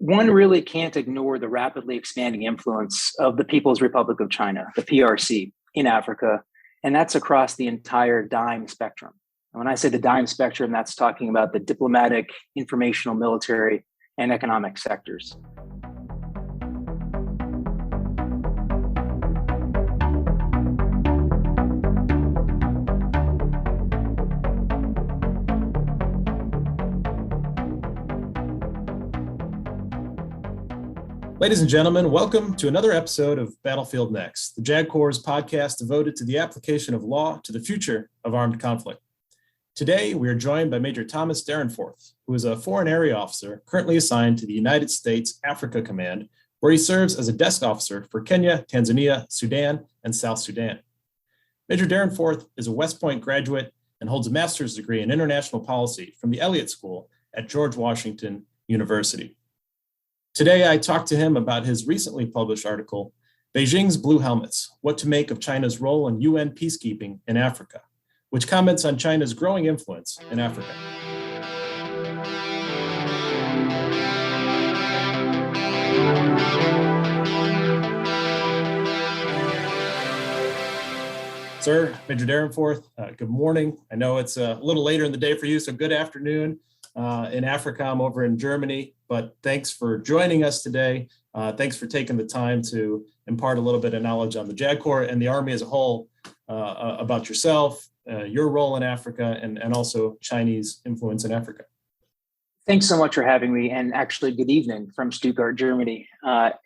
One really can't ignore the rapidly expanding influence of the People's Republic of China, the PRC, in Africa, and that's across the entire dime spectrum. And when I say the dime spectrum, that's talking about the diplomatic, informational, military, and economic sectors. Ladies and gentlemen, welcome to another episode of Battlefield Next, the JAG Corps' podcast devoted to the application of law to the future of armed conflict. Today, we are joined by Major Thomas Dyrenforth, who is a foreign area officer currently assigned to the United States Africa Command, where he serves as a desk officer for Kenya, Tanzania, Sudan, and South Sudan. Major Dyrenforth is a West Point graduate and holds a master's degree in international policy from the Elliott School at George Washington University. Today, I talked to him about his recently published article, Beijing's Blue Helmets, What to Make of China's Role in UN Peacekeeping in Africa, which comments on China's growing influence in Africa. Sir, Major Dyrenforth, good morning. I know it's a little later in the day for you, so good afternoon. In AFRICOM over in Germany, but thanks for joining us today. Thanks for taking the time to impart a little bit of knowledge on the JAG Corps and the Army as a whole about yourself, your role in Africa, and also Chinese influence in Africa. Thanks so much for having me, and actually good evening from Stuttgart, Germany.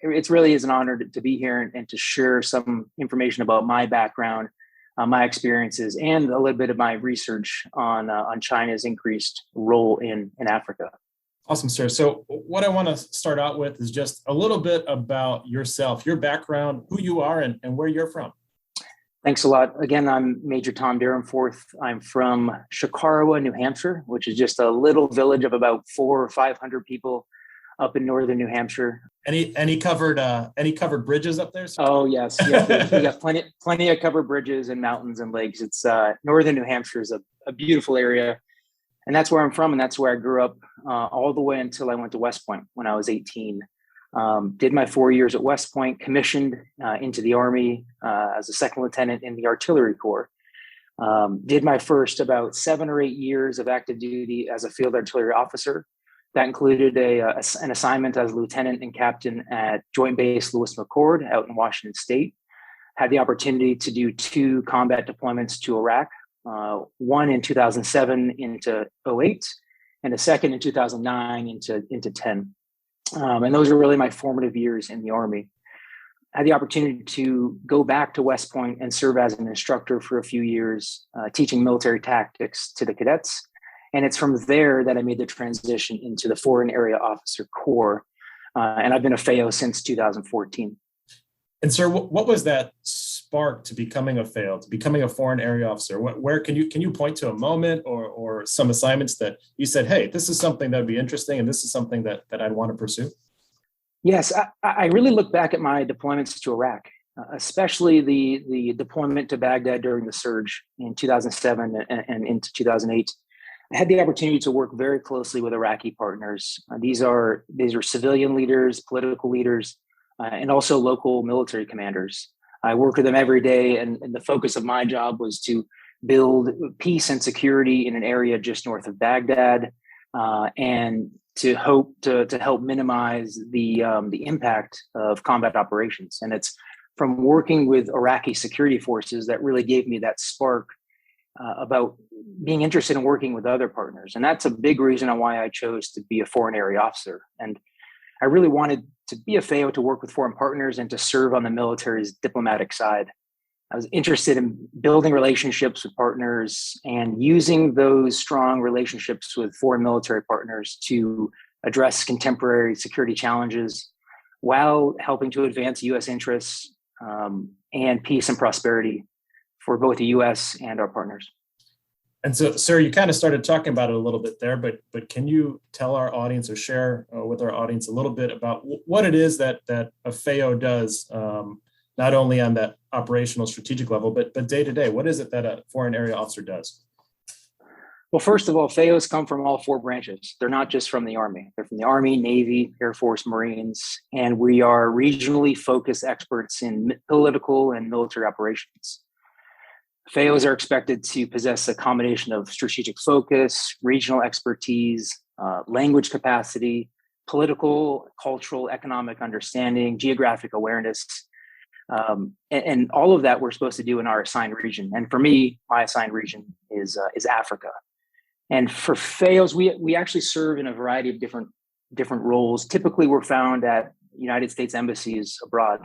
It really is an honor to be here and to share some information about my background, my experiences, and a little bit of my research on China's increased role in Africa. Awesome, sir. So what I want to start out with is just a little bit about yourself, your background, who you are, and where you're from. Thanks a lot. Again, I'm Major Tom Dyrenforth. I'm from Shikawa, New Hampshire, which is just a little village of about 400 or 500 people up in northern New Hampshire. Any covered bridges up there? Oh yes, we got plenty of covered bridges and mountains and lakes. It's northern New Hampshire is a beautiful area, and that's where I'm from, and that's where I grew up all the way until I went to West Point when I was 18. Did my 4 years at West Point, commissioned into the Army as a second lieutenant in the Artillery Corps. Did my first about 7 or 8 years of active duty as a field artillery officer. That included an assignment as lieutenant and captain at Joint Base Lewis McChord out in Washington State. Had the opportunity to do 2 combat deployments to Iraq, one in 2007 into 2008, and a second in 2009 into 10. And those were really my formative years in the Army. I had the opportunity to go back to West Point and serve as an instructor for a few years, teaching military tactics to the cadets. And it's from there that I made the transition into the Foreign Area Officer Corps. And I've been a FAO since 2014. And sir, what was that spark to becoming a FAO, to becoming a Foreign Area Officer? Where can you point to a moment or some assignments that you said, hey, this is something that would be interesting and this is something that I'd want to pursue? Yes, I really look back at my deployments to Iraq, especially the deployment to Baghdad during the surge in 2007 and into 2008. I had the opportunity to work very closely with Iraqi partners. These are civilian leaders, political leaders, and also local military commanders. I worked with them every day, and the focus of my job was to build peace and security in an area just north of Baghdad, and to help minimize the impact of combat operations. And it's from working with Iraqi security forces that really gave me that spark about being interested in working with other partners. And that's a big reason on why I chose to be a foreign area officer. And I really wanted to be a FAO to work with foreign partners and to serve on the military's diplomatic side. I was interested in building relationships with partners and using those strong relationships with foreign military partners to address contemporary security challenges while helping to advance U.S. interests and peace and prosperity for both the U.S. and our partners. And so, sir, you kind of started talking about it a little bit there, but can you tell our audience or share with our audience a little bit about what it is that a FAO does, not only on that operational strategic level, but day to day? What is it that a foreign area officer does? Well, first of all, FAOs come from all four branches. They're not just from the Army. They're from the Army, Navy, Air Force, Marines, and we are regionally focused experts in political and military operations. FAOs are expected to possess a combination of strategic focus, regional expertise, language capacity, political, cultural, economic understanding, geographic awareness, and all of that we're supposed to do in our assigned region. And for me, my assigned region is Africa. And for FAOs, we actually serve in a variety of different roles. Typically, we're found at United States embassies abroad.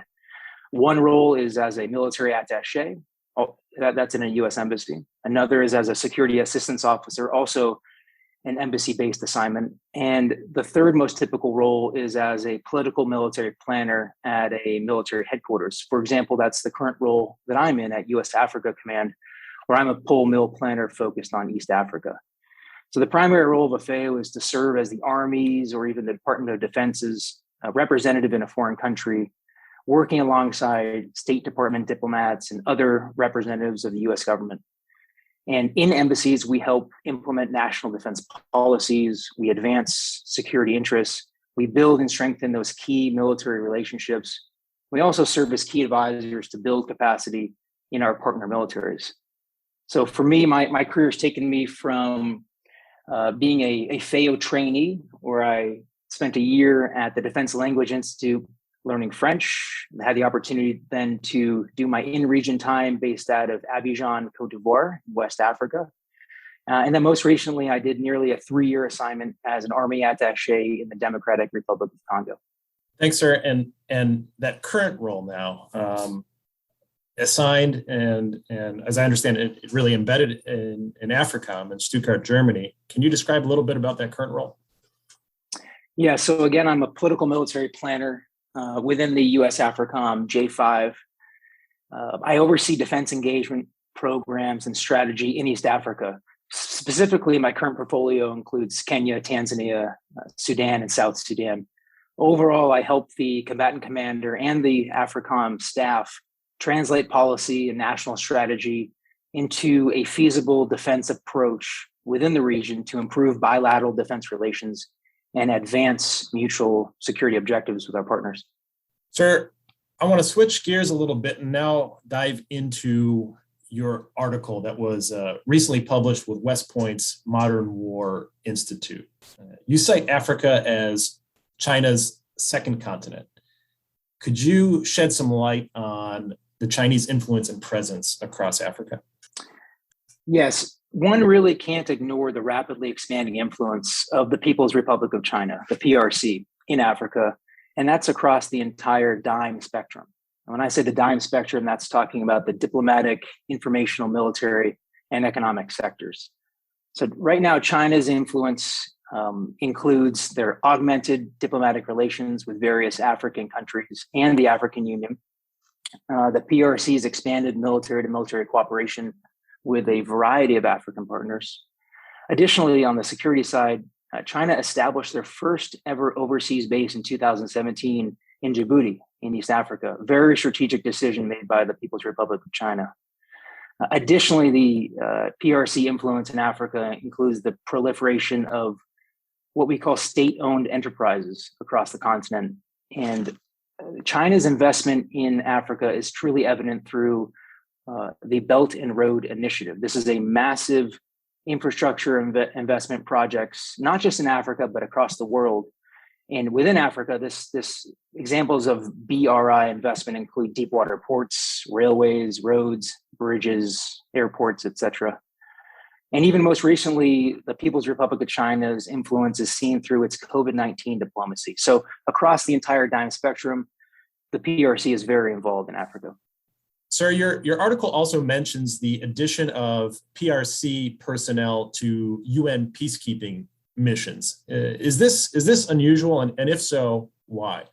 One role is as a military attaché. That's in a U.S. embassy. Another is as a security assistance officer, also an embassy-based assignment. And the third most typical role is as a political military planner at a military headquarters. For example, that's the current role that I'm in at U.S. Africa Command, where I'm a pull mill planner focused on East Africa. So the primary role of a FAO is to serve as the Army's or even the Department of Defense's representative in a foreign country, working alongside State Department diplomats and other representatives of the US government. And in embassies, we help implement national defense policies, we advance security interests, we build and strengthen those key military relationships. We also serve as key advisors to build capacity in our partner militaries. So for me, my career has taken me from being a FAO trainee, where I spent a year at the Defense Language Institute learning French. I had the opportunity then to do my in-region time based out of Abidjan, Cote d'Ivoire, West Africa. And then most recently, I did nearly a 3-year assignment as an Army attaché in the Democratic Republic of Congo. Thanks, sir. And that current role now, assigned and as I understand it, really embedded in AFRICOM in Stuttgart, Germany. Can you describe a little bit about that current role? Yeah, so again, I'm a political military planner within the US AFRICOM J5. I oversee defense engagement programs and strategy in East Africa. Specifically, my current portfolio includes Kenya, Tanzania, Sudan, and South Sudan. Overall, I help the combatant commander and the AFRICOM staff translate policy and national strategy into a feasible defense approach within the region to improve bilateral defense relations and advance mutual security objectives with our partners. Sir, I want to switch gears a little bit and now dive into your article that was recently published with West Point's Modern War Institute. You cite Africa as China's second continent. Could you shed some light on the Chinese influence and presence across Africa? Yes, one really can't ignore the rapidly expanding influence of the People's Republic of China, the PRC, in Africa, and that's across the entire dime spectrum. And when I say the dime spectrum, that's talking about the diplomatic, informational, military, and economic sectors. So right now, China's influence includes their augmented diplomatic relations with various African countries and the African Union. The PRC's expanded military-to-military cooperation with a variety of African partners. Additionally, on the security side, China established their first ever overseas base in 2017 in Djibouti, in East Africa. Very strategic decision made by the People's Republic of China. Additionally, the PRC influence in Africa includes the proliferation of what we call state-owned enterprises across the continent. And China's investment in Africa is truly evident through the Belt and Road Initiative. This is a massive infrastructure investment projects, not just in Africa, but across the world. And within Africa, this examples of BRI investment include deep water ports, railways, roads, bridges, airports, etc. And even most recently, the People's Republic of China's influence is seen through its COVID-19 diplomacy. So across the entire dime spectrum, the PRC is very involved in Africa. Sir, your article also mentions the addition of PRC personnel to UN peacekeeping missions. Is this unusual? And if so, why?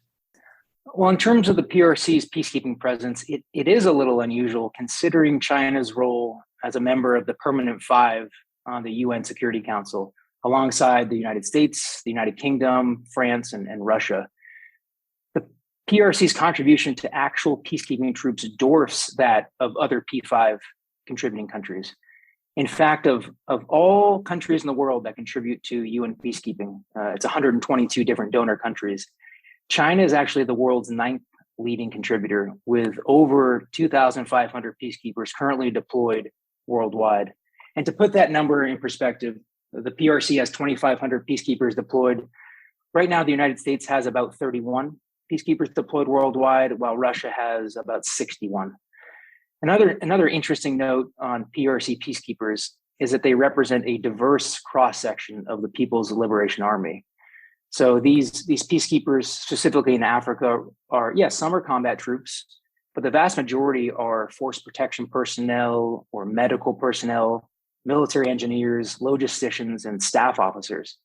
Well, in terms of the PRC's peacekeeping presence, it is a little unusual considering China's role as a member of the Permanent Five on the UN Security Council, alongside the United States, the United Kingdom, France, and Russia. The PRC's contribution to actual peacekeeping troops dwarfs that of other P5 contributing countries. In fact, of all countries in the world that contribute to UN peacekeeping, it's 122 different donor countries. China is actually the world's ninth leading contributor, with over 2,500 peacekeepers currently deployed worldwide. And to put that number in perspective, the PRC has 2,500 peacekeepers deployed. Right now, the United States has about 31 peacekeepers deployed worldwide, while Russia has about 61. Another interesting note on PRC peacekeepers is that they represent a diverse cross-section of the People's Liberation Army. So these peacekeepers, specifically in Africa, are, yes, some are combat troops, but the vast majority are force protection personnel or medical personnel, military engineers, logisticians, and staff officers.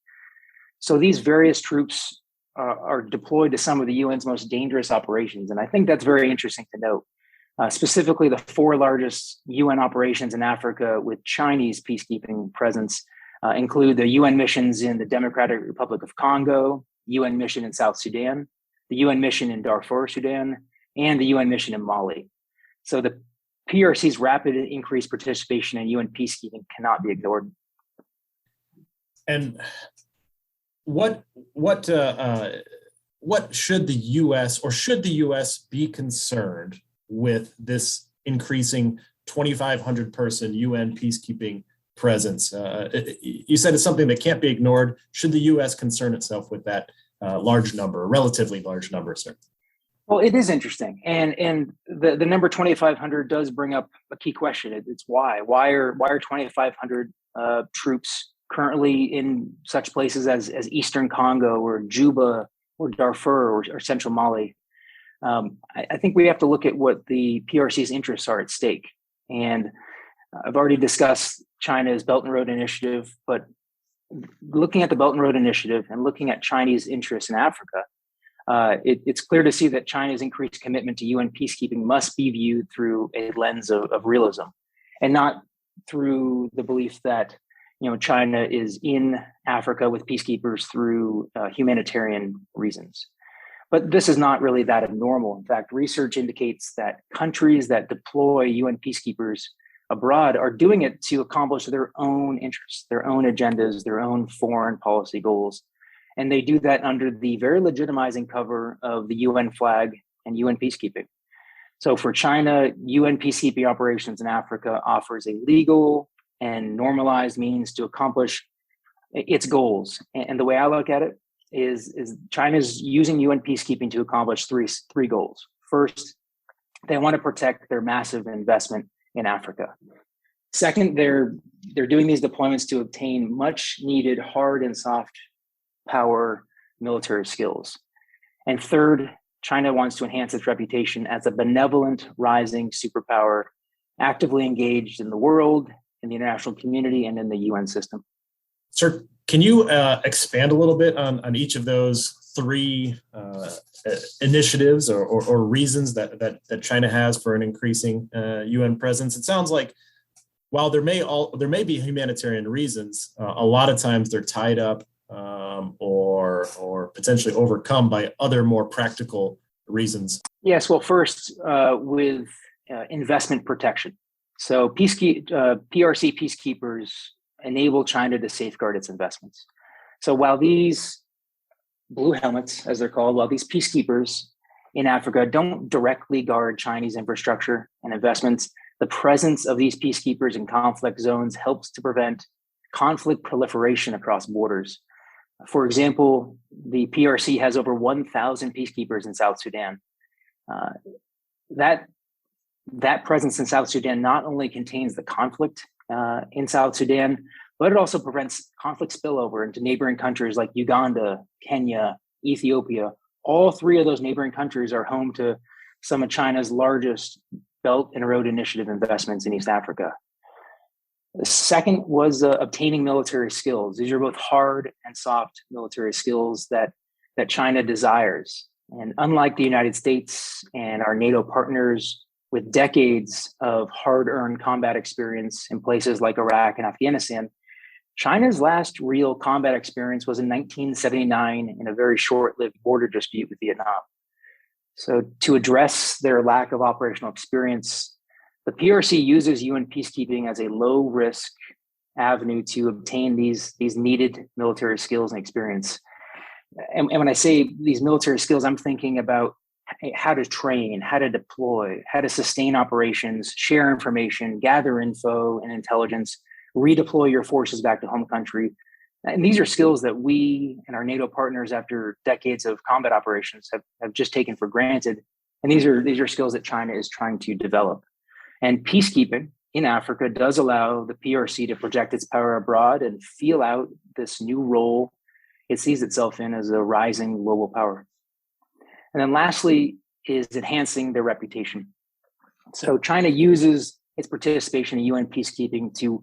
So these various troops are deployed to some of the UN's most dangerous operations. And I think that's very interesting to note. Specifically, the four largest UN operations in Africa with Chinese peacekeeping presence include the UN missions in the Democratic Republic of Congo, UN mission in South Sudan, the UN mission in Darfur, Sudan, and the UN mission in Mali. So the PRC's rapid increased participation in UN peacekeeping cannot be ignored. And what should the U.S. or should the U.S. be concerned with this increasing 2,500 person UN peacekeeping presence? You said it's something that can't be ignored. Should the U.S. concern itself with that large number, relatively large number, sir? Well, it is interesting, and the number 2,500 does bring up a key question. It's why are 2,500 troops currently in such places as Eastern Congo or Juba or Darfur or Central Mali? I think we have to look at what the PRC's interests are at stake. And I've already discussed China's Belt and Road Initiative, but looking at the Belt and Road Initiative and looking at Chinese interests in Africa, it's clear to see that China's increased commitment to UN peacekeeping must be viewed through a lens of realism, and not through the belief that China is in Africa with peacekeepers through humanitarian reasons. But this is not really that abnormal. In fact, research indicates that countries that deploy UN peacekeepers abroad are doing it to accomplish their own interests, their own agendas, their own foreign policy goals. And they do that under the very legitimizing cover of the UN flag and UN peacekeeping. So for China, UN peacekeeping operations in Africa offers a legal and normalized means to accomplish its goals. And the way I look at it is China's using UN peacekeeping to accomplish three goals. First, they want to protect their massive investment in Africa. Second, they're doing these deployments to obtain much needed hard and soft power military skills. And third, China wants to enhance its reputation as a benevolent, rising superpower, actively engaged in the world, in the international community, and in the UN system. Sir, can you expand a little bit on each of those three initiatives or reasons that China has for an increasing UN presence? It sounds like while there may be humanitarian reasons, a lot of times they're tied up or potentially overcome by other more practical reasons. Yes, well, first with investment protection. So PRC peacekeepers enable China to safeguard its investments. So while these blue helmets, as they're called, while these peacekeepers in Africa don't directly guard Chinese infrastructure and investments, the presence of these peacekeepers in conflict zones helps to prevent conflict proliferation across borders. For example, the PRC has over 1,000 peacekeepers in South Sudan. That presence in South Sudan not only contains the conflict in South Sudan, but it also prevents conflict spillover into neighboring countries like Uganda, Kenya, Ethiopia. All three of those neighboring countries are home to some of China's largest Belt and Road Initiative investments in East Africa. The second was obtaining military skills. These are both hard and soft military skills that China desires. And unlike the United States and our NATO partners with decades of hard-earned combat experience in places like Iraq and Afghanistan, China's last real combat experience was in 1979 in a very short-lived border dispute with Vietnam. So to address their lack of operational experience, The PRC uses UN peacekeeping as a low-risk avenue to obtain these needed military skills and experience. And when I say these military skills, I'm thinking about how to train, how to deploy, how to sustain operations, share information, gather info and intelligence, redeploy your forces back to home country. And these are skills that we and our NATO partners, after decades of combat operations, have just taken for granted. And these are skills that China is trying to develop. And peacekeeping in Africa does allow the PRC to project its power abroad and feel out this new role it sees itself in as a rising global power. And then lastly is enhancing their reputation. So China uses its participation in UN peacekeeping to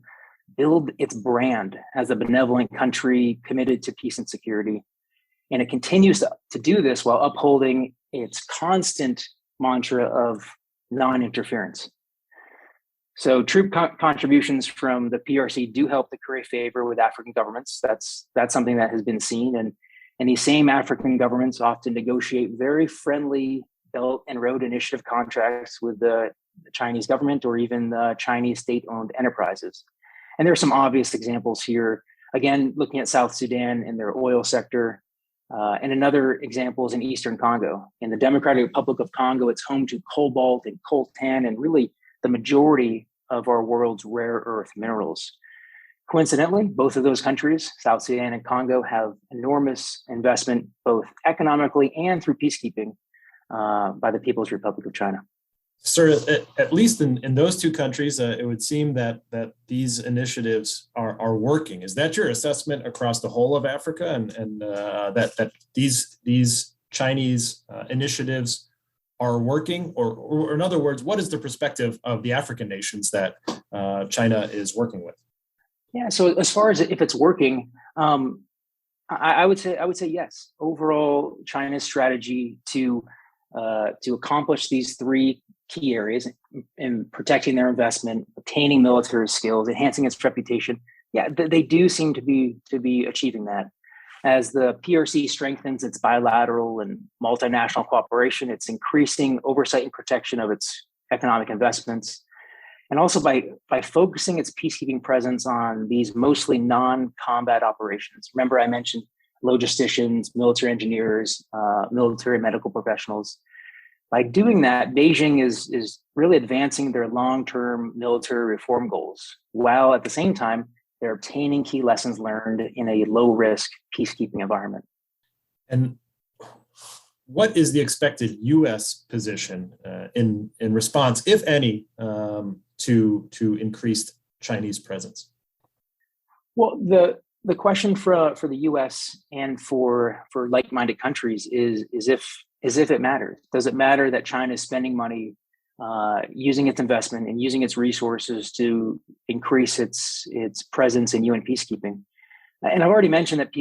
build its brand as a benevolent country committed to peace and security. And it continues to do this while upholding its constant mantra of non-interference. So troop contributions from the PRC do help to curry favor with African governments. That's something that has been seen. And these same African governments often negotiate very friendly Belt and Road Initiative contracts with the Chinese government or even the Chinese state-owned enterprises. And there are some obvious examples here. Again, looking at South Sudan and their oil sector. And another example is in Eastern Congo. In the Democratic Republic of Congo, it's home to cobalt and coltan and really the majority of our world's rare earth minerals. Coincidentally, both of those countries, South Sudan and Congo, have enormous investment, both economically and through peacekeeping, by the People's Republic of China. Sir, at least in those two countries, it would seem that these initiatives are working. Is that your assessment across the whole of Africa, and that these Chinese initiatives are working, or in other words, what is the perspective of the African nations that China is working with? Yeah. So as far as if it's working, I would say yes. Overall, China's strategy to accomplish these three key areas in protecting their investment, obtaining military skills, enhancing its reputation, yeah, they do seem to be achieving that. As the PRC strengthens its bilateral and multinational cooperation, it's increasing oversight and protection of its economic investments. And also by focusing its peacekeeping presence on these mostly non-combat operations. Remember, I mentioned logisticians, military engineers, military medical professionals. By doing that, Beijing is really advancing their long-term military reform goals, while at the same time, they're obtaining key lessons learned in a low-risk peacekeeping environment. And what is the expected U.S. position in response, if any, to increased Chinese presence? Well, the question for the U.S. and for like-minded countries is if it matters. Does it matter that China is spending money, using its investment and using its resources to increase its presence in UN peacekeeping? And I've already mentioned that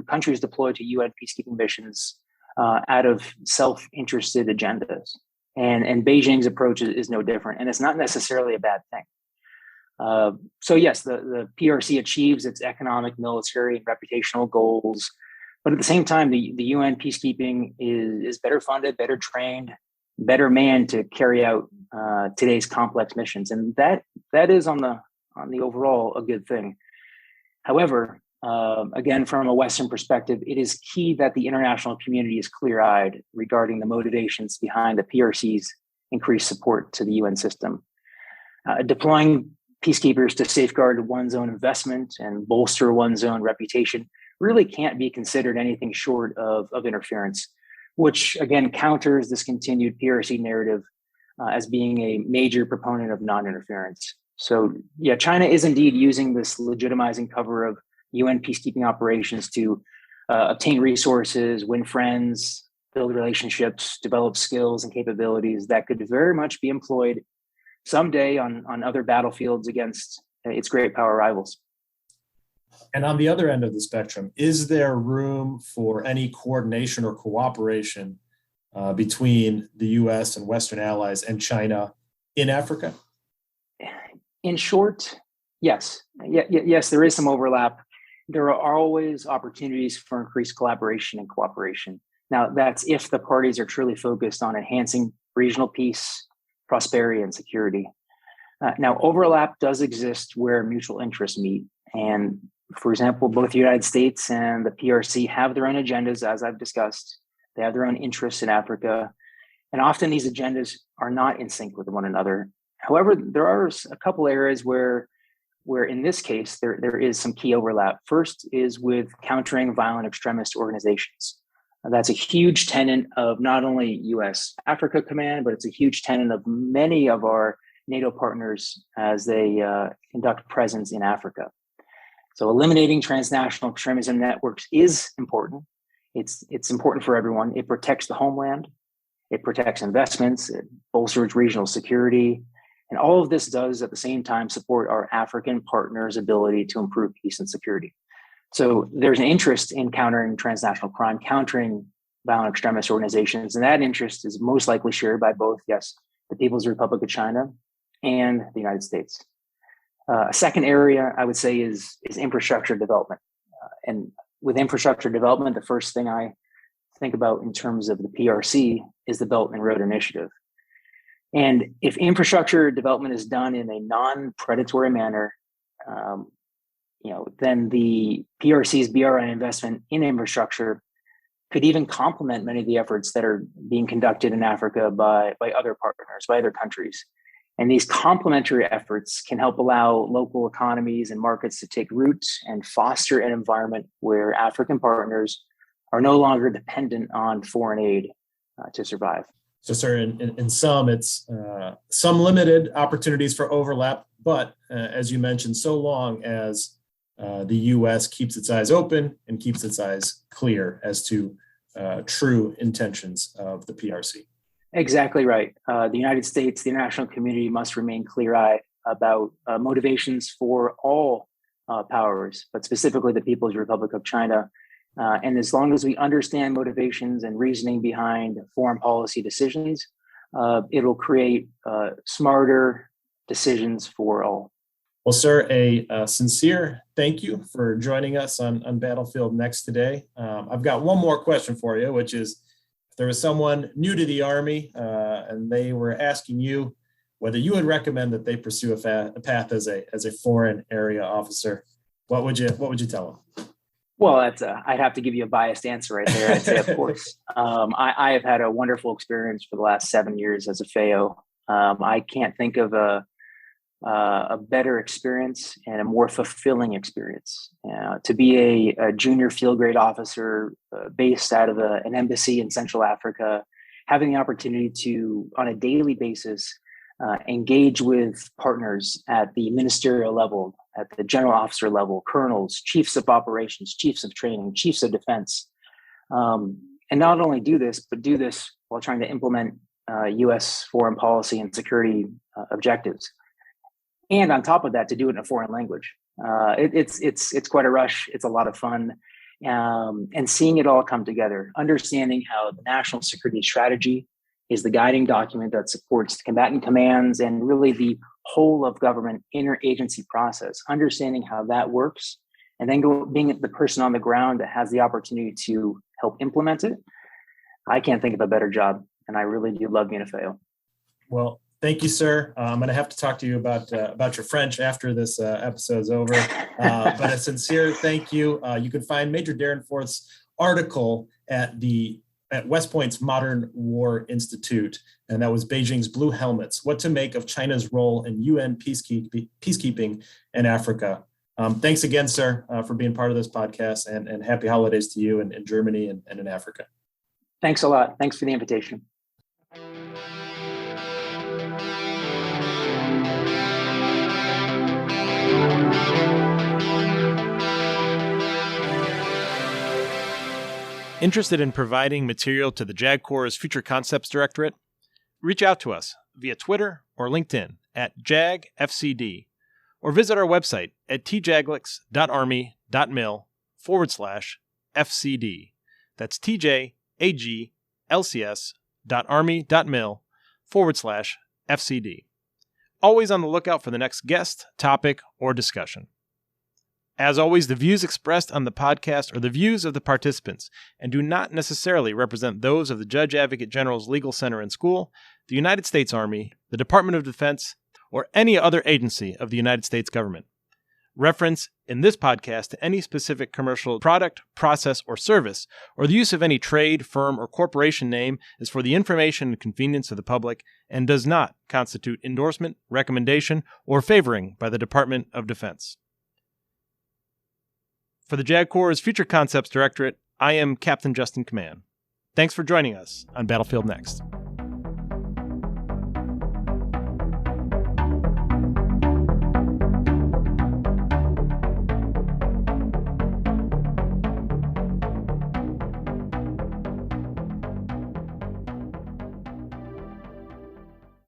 countries deploy to UN peacekeeping missions out of self-interested agendas. And Beijing's approach is no different. And it's not necessarily a bad thing. So yes, the PRC achieves its economic, military, and reputational goals. But at the same time, the UN peacekeeping is better funded, better trained, better manned to carry out today's complex missions. And that is on the overall a good thing. However, again, from a Western perspective, it is key that the international community is clear-eyed regarding the motivations behind the PRC's increased support to the UN system. Deploying peacekeepers to safeguard one's own investment and bolster one's own reputation really can't be considered anything short of interference, which again counters this continued PRC narrative as being a major proponent of non-interference. So yeah, China is indeed using this legitimizing cover of UN peacekeeping operations to obtain resources, win friends, build relationships, develop skills and capabilities that could very much be employed someday on other battlefields against its great power rivals. And on the other end of the spectrum, is there room for any coordination or cooperation between the U.S. and Western allies and China in Africa? In short, yes. Yes, there is some overlap. There are always opportunities for increased collaboration and cooperation. Now, that's if the parties are truly focused on enhancing regional peace, prosperity and security. Now, overlap does exist where mutual interests meet. And for example, both the United States and the PRC have their own agendas, as I've discussed. They have their own interests in Africa. And often these agendas are not in sync with one another. However, there are a couple areas where in this case, there is some key overlap. First is with countering violent extremist organizations. That's a huge tenet of not only U.S. Africa Command, but it's a huge tenet of many of our NATO partners as they conduct presence in Africa. So eliminating transnational extremism networks is important. It's important for everyone. It protects the homeland. It protects investments. It bolsters regional security. And all of this does at the same time support our African partners' ability to improve peace and security. So there's an interest in countering transnational crime, countering violent extremist organizations. And that interest is most likely shared by both, yes, the People's Republic of China and the United States. A second area I would say is infrastructure development. And with infrastructure development, the first thing I think about in terms of the PRC is the Belt and Road Initiative. And if infrastructure development is done in a non-predatory manner, then the PRC's BRI investment in infrastructure could even complement many of the efforts that are being conducted in Africa by other partners, by other countries. And these complementary efforts can help allow local economies and markets to take root and foster an environment where African partners are no longer dependent on foreign aid to survive. So, sir, in sum, it's some limited opportunities for overlap, but as you mentioned, so long as the U.S. keeps its eyes open and keeps its eyes clear as to true intentions of the PRC. Exactly right. The United States, the international community must remain clear-eyed about motivations for all powers, but specifically the People's Republic of China. And as long as we understand motivations and reasoning behind foreign policy decisions, it'll create smarter decisions for all. Well, sir, a sincere thank you for joining us on Battlefield Next today. I've got one more question for you, which is, if there was someone new to the Army and they were asking you whether you would recommend that they pursue a path as a foreign area officer, what would you tell them? Well, I'd have to give you a biased answer right there. I'd say, of course. I have had a wonderful experience for the last 7 years as a FAO. I can't think of a better experience and a more fulfilling experience. To be a junior field grade officer based out of an embassy in Central Africa, having the opportunity to, on a daily basis, engage with partners at the ministerial level, at the general officer level, colonels, chiefs of operations, chiefs of training, chiefs of defense. And not only do this, but do this while trying to implement U.S. foreign policy and security objectives. And on top of that, to do it in a foreign language. It's quite a rush. It's a lot of fun. And seeing it all come together, understanding how the national security strategy is the guiding document that supports the combatant commands and really the whole of government interagency process, understanding how that works, and then being the person on the ground that has the opportunity to help implement it. I can't think of a better job, and I really do love being a FAO. Well, thank you, sir. I'm going to have to talk to you about your French after this episode is over, but a sincere thank you. You can find Major Dyrenforth's article at West Point's Modern War Institute, and that was Beijing's Blue Helmets, What to Make of China's Role in UN Peacekeeping in Africa. Thanks again, sir, for being part of this podcast, and happy holidays to you in Germany and in Africa. Thanks a lot. Thanks for the invitation. Interested in providing material to the JAG Corps' Future Concepts Directorate? Reach out to us via Twitter or LinkedIn at JAGFCD, or visit our website at tjaglix.army.mil/FCD. That's tjaglcs.army.mil/FCD. Always on the lookout for the next guest, topic, or discussion. As always, the views expressed on the podcast are the views of the participants and do not necessarily represent those of the Judge Advocate General's Legal Center and School, the United States Army, the Department of Defense, or any other agency of the United States government. Reference in this podcast to any specific commercial product, process, or service, or the use of any trade, firm, or corporation name is for the information and convenience of the public and does not constitute endorsement, recommendation, or favoring by the Department of Defense. For the JAG Corps' Future Concepts Directorate, I am Captain Justin Kaman. Thanks for joining us on Battlefield Next.